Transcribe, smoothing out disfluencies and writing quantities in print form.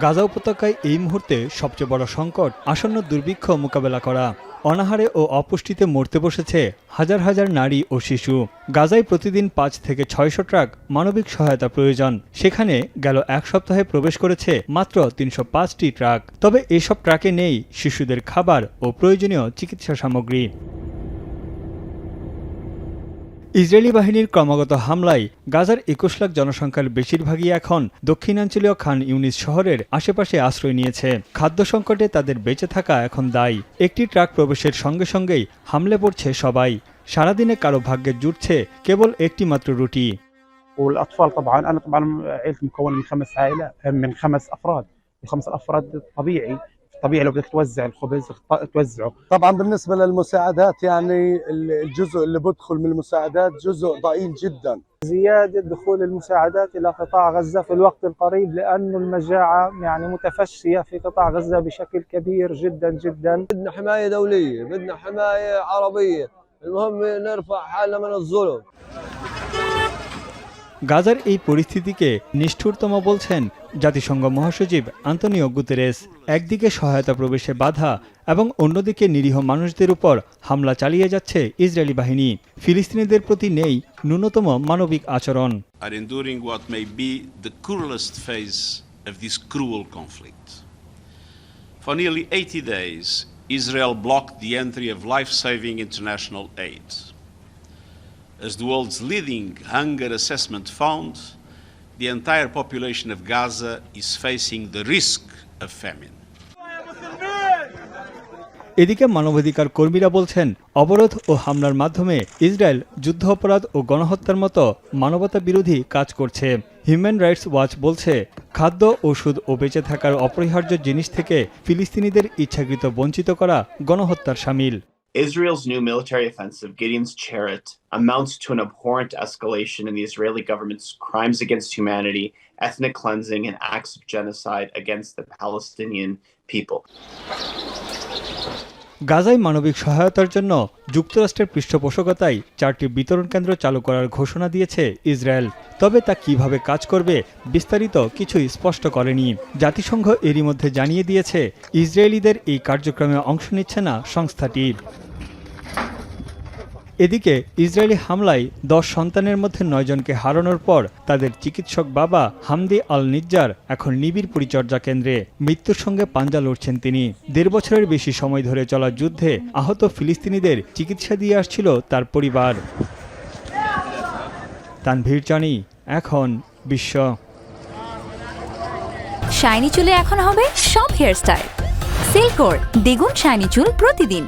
গাজা উপত্যকায় এই মুহূর্তে সবচেয়ে বড় সংকট আসন্ন দুর্ভিক্ষ মোকাবেলা করা। অনাহারে ও অপুষ্টিতে মরতে বসেছে হাজার হাজার নারী ও শিশু। গাজায় প্রতিদিন 5 থেকে 600 ট্রাক মানবিক সহায়তা প্রয়োজন। সেখানে গেল এক সপ্তাহে প্রবেশ করেছে মাত্র 305টি ট্রাক। তবে এসব ট্রাকে নেই শিশুদের খাবার ও প্রয়োজনীয় চিকিৎসা সামগ্রী। ইসরায়েলি বাহিনীর ক্রমাগত হামলায় গাজার 21 লাখ জনসংখ্যার বেশিরভাগই এখন দক্ষিণাঞ্চলীয় খান ইউনিস শহরের আশেপাশে আশ্রয় নিয়েছে। খাদ্য সংকটে তাদের বেঁচে থাকা এখন দায়ী। একটি ট্রাক প্রবেশের সঙ্গে সঙ্গেই হামলে পড়ছে সবাই। সারাদিনে কারো ভাগ্যে জুটছে কেবল একটি মাত্র রুটি। والاطفال طبعا انا عائلتي مكونه من 5 عائلات من 5 افراد، ال5 الافراد طبيعي لو بدك توزع الخبز توزعه. طبعا بالنسبه للمساعدات يعني الجزء اللي بدخل من المساعدات جزء ضئيل جدا. زياده دخول المساعدات الى قطاع غزه في الوقت القريب لأن المجاعه يعني متفشيه في قطاع غزه بشكل كبير جدا جدا. بدنا حمايه دوليه، بدنا حمايه عربيه، المهم نرفع حالنا من الظلم. গাজার এই পরিস্থিতিকে নিষ্ঠুরতম বলছেন জাতিসংঘ মহাসচিব আন্তোনিও গুতেরেস। একদিকে সহায়তা প্রবেশে বাধা এবং অন্যদিকে নিরীহ মানুষদের উপর হামলা চালিয়ে যাচ্ছে ইসরায়েলি বাহিনী। ফিলিস্তিনিদের প্রতি নেই ন্যূনতম মানবিক আচরণ। Are enduring what may be the cruelest phase of this cruel conflict. For nearly 80 days, Israel blocked the entry of life-saving international aid. As the world's leading hunger assessment found, the entire population of Gaza is facing the risk of famine. এদিকে মানবাধিকার কর্মীরা বলছেন, অবরোধ ও হামলার মাধ্যমে Israel যুদ্ধ অপরাধ ও গণহত্যার মতো মানবতা বিরোধী কাজ করছে। হিউম্যান রাইটস ওয়াচ বলছে, খাদ্য, ওষুধ ও বেঁচে থাকার অপরিহার্য জিনিস থেকে ফিলিস্তিনিদের ইচ্ছাকৃত বঞ্চিত করা গণহত্যার শামিল। Israel's new military offensive, Gideon's Chariot, amounts to an abhorrent escalation in the Israeli government's crimes against humanity, ethnic cleansing, and acts of genocide against the Palestinian people. গাজায় মানবিক সহায়তার জন্য যুক্তরাষ্ট্রের পৃষ্ঠপোষকতায় 4টি বিতরণ কেন্দ্র চালু করার ঘোষণা দিয়েছে ইসরায়েল। তবে তা কিভাবে কাজ করবে বিস্তারিত কিছুই স্পষ্ট করেনি। জাতিসংঘ এরই মধ্যে জানিয়ে দিয়েছে ইসরায়েলিদের এই কার্যক্রমে অংশ নিচ্ছে না সংস্থাটি। এদিকে ইসরায়েলি হামলায় 10 সন্তানের মধ্যে 9 জনকে হারানোর পর তাদের চিকিৎসক বাবা হামদি আল নিজ্জার এখন নিবিড় পরিচর্যা কেন্দ্রে। মৃত্যুর সঙ্গে পাঞ্জা লড়ছেন তিনি। 1.5 বছরের বেশি সময় ধরে চলা যুদ্ধে আহত ফিলিস্তিনিদের চিকিৎসা দিয়ে আসছিল তার পরিবার। তানভীর জানি, এখন বিশ্ব। শাইনি চুলে এখন হবে সব হেয়ারস্টাইল। সিল্কোর দ্বিগুণ শাইনি চুল প্রতিদিন।